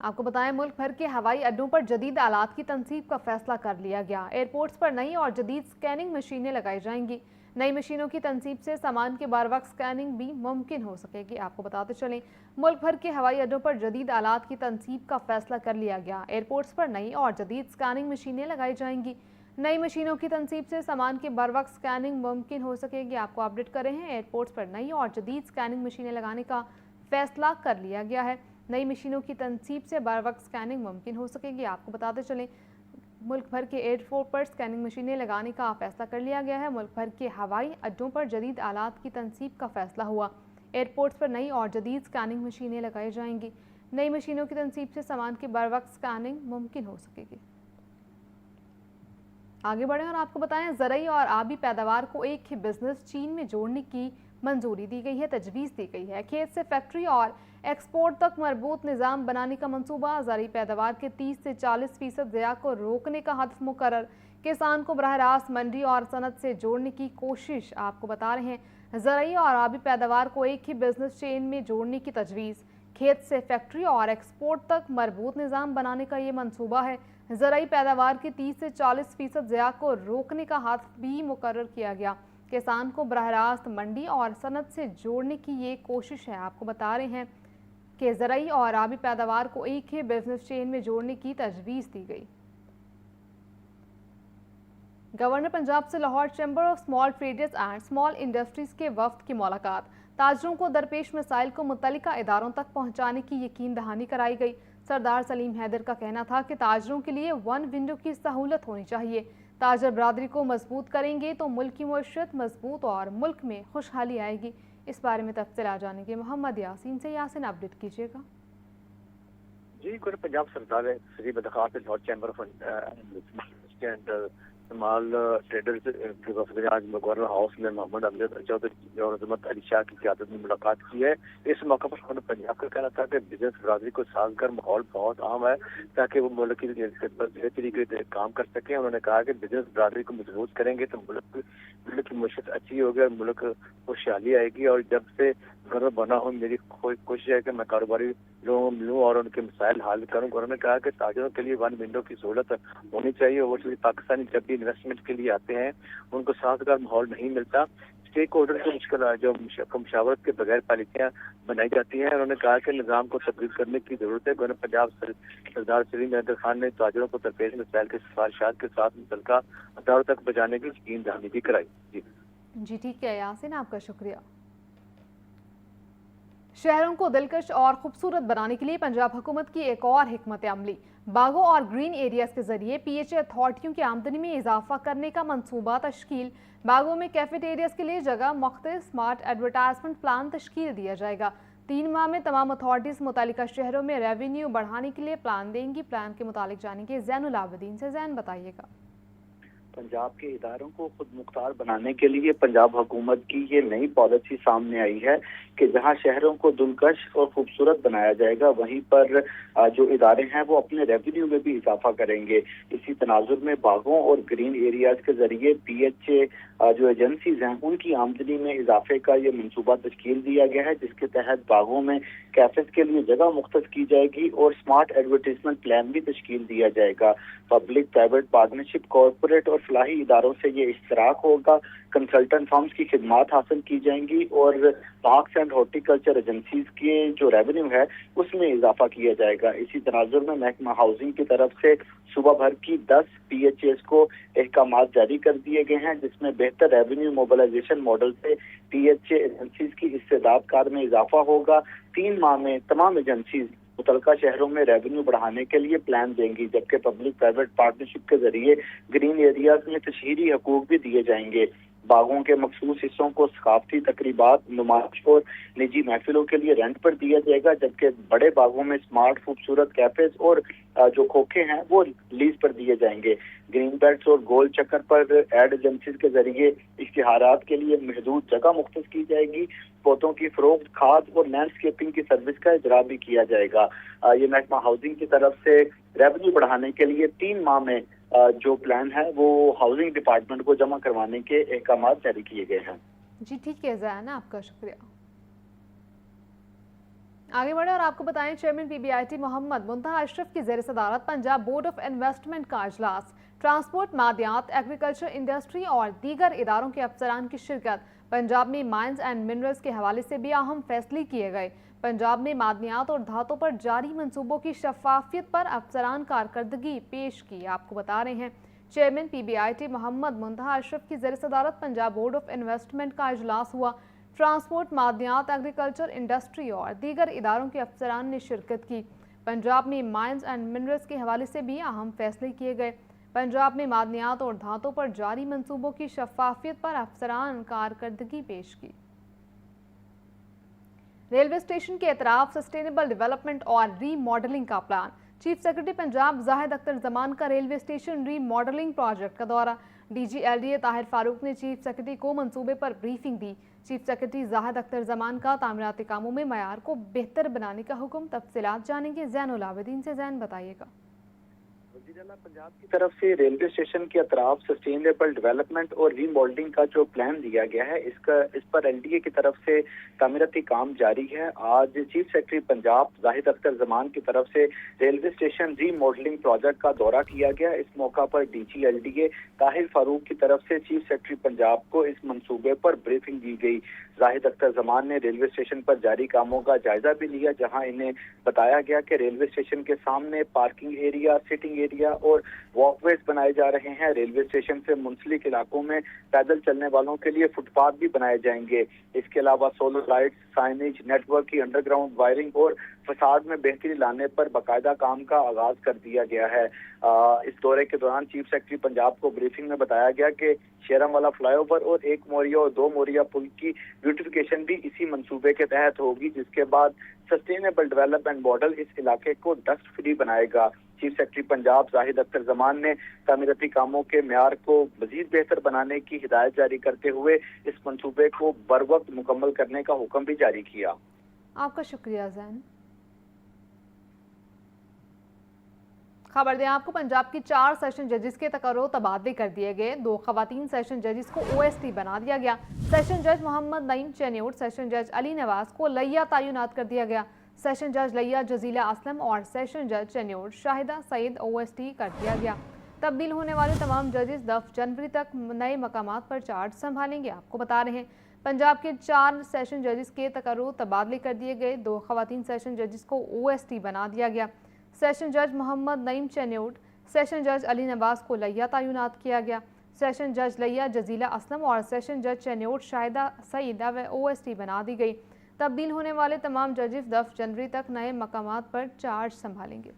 आपको बताएं, मुल्क भर के हवाई अड्डों पर जदीद आलात की तनसीब का फैसला कर लिया गया। एयरपोर्ट्स पर नई और जदीद स्कैनिंग मशीनें लगाई जाएंगी। नई मशीनों की तनसीब से सामान के बार वक्त स्कैनिंग भी मुमकिन हो सकेगी। आपको बताते चलें, मुल्क भर के हवाई अड्डों पर जदीद आलात की तनसीब का फैसला कर लिया गया। एयरपोर्ट्स पर नई और जदीद स्कैनिंग मशीनें लगाई जाएंगी। नई मशीनों की तनसीब से सामान की बर वक्त स्कैनिंग मुमकिन हो सकेगी। आपको अपडेट कर रहे हैं, एयरपोर्ट्स पर नई और जदीद स्कैनिंग मशीनें लगाने का फैसला कर लिया गया है। नई मशीनों की तनसीब से बर वक्त स्कैनिंग मुमकिन हो सकेगी। आपको बताते चलें, मुल्क भर के एयरपोर्ट पर स्कैनिंग मशीनें लगाने का फैसला कर लिया गया है। मुल्क भर के हवाई अड्डों पर जदीद आलात की तनसीब का फैसला हुआ। एयरपोर्ट्स पर नई और जदीद स्कैनिंग मशीनें लगाई जाएंगी। नई मशीनों की तनसीब से सामान की बर वक्त स्कैनिंग मुमकिन हो सकेगी। आगे बढ़ें और आपको बताएं, ज़रई और आबी पैदावार को एक ही बिजनेस चीन में जोड़ने की मंजूरी दी गई है, तजवीज़ दी गई है। खेत से फैक्ट्री और एक्सपोर्ट तक मरबूत निज़ाम बनाने का मंसूबा। ज़रई पैदावार के 30 से 40% ज़िया को रोकने का हदफ मुकर्रर। किसान को बरह रास्त मंडी और सनत से जोड़ने की कोशिश। आपको बता रहे हैं, ज़रई और आबी पैदावार को एक ही बिजनेस चेन में जोड़ने की तजवीज़। खेत से फैक्ट्री और एक्सपोर्ट तक मरबूत निज़ाम बनाने का ये मंसूबा है। ज़राई पैदावार के 30 से 40% ज़िया को रोकने का हदफ भी मुकर्रर किया गया। किसान को बरह रास्त मंडी और सनत से जोड़ने की ये कोशिश है। आपको बता रहे हैं कि ज़राई और आबी पैदावार को एक ही बिजनेस चेन में जोड़ने की तजवीज़ दी गई। गवर्नर पंजाब से Lahore chamber of small traders and small industries के वफ्द की मुलाकात। ताजरों को दरपेश मसाइल को मुतल्लिका इदारों तक पहुँचाने की यकीन दहानी कराई गई। सरदार सलीम हैदर का कहना था कि ताजरों के लिए वन विंडो की सहूलत होनी चाहिए। ताजर बरादरी को मजबूत करेंगे तो मुल्क की मईशत मजबूत और मुल्क में खुशहाली आएगी। इस बारे में तफसील आ जाने के मोहम्मद यासीन से। यासीन, अपडेट कीजिएगा। जी, पंजाब सरदार Shri Badkhar Lahore chamber of small traders के वफद ने आज गवर्नर हाउस में मोहम्मद अमजद चौधरी और अजमत अली शाह की क़यादत में मुलाकात की है। इस मौके पर उन्होंने पंजाब का कहना था कि बिजनेस बरादरी को साजगार माहौल बहुत अहम है ताकि वो मुल्क की बेहतर तरीके से काम कर सकें। उन्होंने कहा कि बिजनेस बरादरी को मजबूत करेंगे तो मुल्क की मईशत अच्छी होगी और मुल्क खुशहाली आएगी। और जब से गवर्नर बना हूँ, मेरी कोशिश है कि मैं कारोबारी लोगों को मिलूँ और उनके मसाइल हल करूँ। उन्होंने कहा कि ताजरों के लिए वन विंडो की सहूलत होनी चाहिए। वो पाकिस्तानी जब भी इन्वेस्टमेंट के लिए आते हैं उनको साजगार माहौल नहीं मिलता। स्टेक होल्डर की मुश्किल जो मुशावरत के बगैर पॉलिसियाँ बनाई जाती हैं। उन्होंने कहा कि निज़ाम को तब्दील करने की जरूरत है। गवर्नर पंजाब सरदार सलीम हैदर खान ने ताजरों को दरपेश मसाइल के सिफारिशात के साथ मुतल्लिका अदारों तक पहुंचाने की यकीन दहानी भी कराई। जी ठीक है यासिन, आपका शुक्रिया। शहरों को दिलकश और खूबसूरत बनाने के लिए पंजाब हुकूमत की एक और हिकमत अमली। बागों और ग्रीन एरियाज के जरिए पीएचए अथॉरिटियों की आमदनी में इजाफा करने का मंसूबा तश्कील। बागों में कैफेटेरियाज के लिए जगह मुख्तलिफ स्मार्ट एडवर्टाइजमेंट प्लान तश्कील दिया जाएगा। 3 माह में तमाम अथॉरिटीज मुतालिका शहरों में रेवेन्यू बढ़ाने के लिए प्लान देंगी। प्लान के मुतालिक जानेंगे ज़ैनुल आबिदीन से। ज़ैन, बताइएगा। पंजाब के इदारों को खुद मुख्तार बनाने के लिए पंजाब हुकूमत की ये नई पॉलिसी सामने आई है कि जहां शहरों को दिलकश और खूबसूरत बनाया जाएगा, वहीं पर जो इदारे हैं वो अपने रेवेन्यू में भी इजाफा करेंगे। इसी तनाजुर में बागों और ग्रीन एरियाज के जरिए पीएचए जो एजेंसीज हैं उनकी आमदनी में इजाफे का ये मनसूबा तश्कील दिया गया है, जिसके तहत बागों में कैफेज के लिए जगह मुख्तस की जाएगी और स्मार्ट एडवर्टीजमेंट प्लान भी तश्कील दिया जाएगा। पब्लिक प्राइवेट पार्टनरशिप, कॉरपोरेट और फलाही इदारों से ये इश्तराक होगा। कंसल्टेंट फर्म्स की खिदमात हासिल की जाएंगी और पार्क्स एंड हॉर्टिकल्चर एजेंसीज के जो रेवेन्यू है उसमें इजाफा किया जाएगा। इसी तनाजुर में महकमा हाउसिंग की तरफ से सूबा भर की 10 पीएचएस को अहकामात जारी कर दिए गए हैं, जिसमें बेहतर रेवेन्यू मोबिलाइजेशन मॉडल से पीएचए एजेंसीज की इस्तेदाद कार में इजाफा होगा। 3 माह में तमाम एजेंसीज मुतलका शहरों में रेवेन्यू बढ़ाने के लिए प्लान देंगी, जबकि पब्लिक प्राइवेट पार्टनरशिप के जरिए ग्रीन एरियाज में तशहीरी हकूक भी दिए जाएंगे। बागों के मखसूस हिस्सों को सकाफती तकरीबात, नुमाइश और निजी महफिलों के लिए रेंट पर दिया जाएगा, जबकि बड़े बागों में स्मार्ट खूबसूरत कैफेज और जो खोखे हैं वो लीज पर दिए जाएंगे। ग्रीन बेल्ट्स और गोल चक्कर पर एड एजेंसीज के जरिए इश्तिहारात के लिए महदूद जगह मुख्तस की जाएगी। पौधों की फरोख्त, खाद और लैंडस्केपिंग की सर्विस का इजरा भी किया जाएगा। ये महकमा हाउसिंग की तरफ से रेवेन्यू बढ़ाने के लिए 3 माह में जो प्लान है वो हाउसिंग डिपार्टमेंट को जमा करवाने के अहकामात जारी किए गए हैं। जी ठीक है ज़ैन, आपका शुक्रिया। आगे बढ़े और आपको बताएं, चेयरमैन पीबीआईटी मोहम्मद मुंतहा अशरफ की ज़ेर सदारत पंजाब बोर्ड ऑफ इन्वेस्टमेंट का इजलास, ट्रांसपोर्ट, मादियात, एग्रीकल्चर, इंडस्ट्री और दीगर इदारों के अफसरान की शिरकत। पंजाब में माइंस एंड मिनरल्स के हवाले से भी अहम फैसले किए गए। पंजाब में मादनियात और धातों पर जारी मंसूबों की शफाफियत पर अफसरान कारकर्दगी पेश की। आपको बता रहे हैं, चेयरमैन पीबीआईटी मोहम्मद मुंतहा अशरफ की ज़ेर सदारत पंजाब बोर्ड ऑफ इन्वेस्टमेंट का इजलास हुआ। ट्रांसपोर्ट, मादनियात, एग्रीकल्चर, इंडस्ट्री और दीगर इदारों के अफसरान ने शिरकत की। पंजाब में माइंस एंड मिनरल्स के हवाले से भी अहम फैसले किए गए। पंजाब में मादनियात और धातों पर जारी मंसूबों की शफाफियत पर अफसरान कारकर्दगी पेश की। रेलवे स्टेशन के अतराफ सस्टेनेबल डेवलपमेंट और रीमॉडलिंग का plan. Chief secretary Punjab Zahid Akhtar Zaman का रेलवे स्टेशन रीमॉडलिंग प्रोजेक्ट का दौरा। डीजी एलडीए ताहिर फारूक ने चीफ सेक्रेटरी को मंसूबे पर ब्रीफिंग दी। चीफ सेक्रेटरी जाहिद अख्तर जमान का तामीराती कामों में मयार को बेहतर बनाने का हुक्म। तफसीलात जानेंगे ज़ैनुल आबिदीन से। ज़ैन, बताइएगा। पंजाब की तरफ से रेलवे स्टेशन के अतराफ सस्टेनेबल डेवलपमेंट और रीमॉडलिंग का जो प्लान दिया गया है, इस पर एलडीए की तरफ से तामीराती काम जारी है। आज चीफ सेक्रेटरी पंजाब जाहिद अख्तर जमान की तरफ से रेलवे स्टेशन रीमॉडलिंग प्रोजेक्ट का दौरा किया गया। इस मौका पर डीजी एलडीए ताहिर फारूक की तरफ से चीफ सेक्रेटरी पंजाब को इस मंसूबे पर ब्रीफिंग दी गई। जाहिद अख्तर जमान ने रेलवे स्टेशन पर जारी कामों का जायजा भी लिया, जहां इन्हें बताया गया कि रेलवे स्टेशन के सामने पार्किंग एरिया, सिटिंग एरिया और वॉकवेज बनाए जा रहे हैं। रेलवे स्टेशन से मुंसलिक इलाकों में पैदल चलने वालों के लिए फुटपाथ भी बनाए जाएंगे। इसके अलावा सोलर लाइट, साइनेज, नेटवर्क की अंडरग्राउंड वायरिंग और फसाद में बेहतरी लाने पर बाकायदा काम का आगाज कर दिया गया है। इस दौरे के दौरान चीफ सेक्रेटरी पंजाब को ब्रीफिंग में बताया गया कि शेरमवाला फ्लाईओवर और 1 मोरिया और 2 मोरिया पुल की ब्यूटिफिकेशन भी इसी मंसूबे के तहत होगी, जिसके बाद सस्टेनेबल डेवलपमेंट मॉडल इस इलाके को डस्ट फ्री बनाएगा। चीफ सेक्रेटरी पंजाब जाहिद अख्तर जमान ने तामीराती कामों के म्यार को मजीद बेहतर बनाने की हिदायत जारी करते हुए इस मंसूबे को बरवक्त मुकम्मल करने का हुक्म भी जारी किया। आपका शुक्रिया ज़ैन। खबर दें आपको, पंजाब की 4 सेशन जजेस के तकर्रो तबादले कर दिए गए। 2 खवातीन सेशन जजेस को ओएसटी बना दिया गया। सेशन जज मोहम्मद नईम चेन्योर, सेशन जज अली नवाज को लिया तैनात कर दिया गया। सेशन जज लिया जजीला असलम और सेशन जज चेन्योर शाहिदा सईद ओएसटी कर दिया गया। तब्दील होने वाले तमाम जजेस 10 जनवरी तक नए मकामात पर चार्ज संभालेंगे। आपको बता रहे हैं, पंजाब के 4 सेशन जजेस के तकर्रो तबादले कर दिए गए। 2 खवातीन सेशन जजेस को ओएसटी बना दिया गया। सेशन जज मोहम्मद नईम चेन्योर, सेशन जज अली नवाज को लिया तैनात किया गया। सेशन जज लिया जजीला असलम और सेशन जज चेन्योर शाहिदा सईद व ओएसटी बना दी गई। तब्दील होने वाले तमाम जजेस 10 जनवरी तक नए मकामात पर चार्ज संभालेंगे।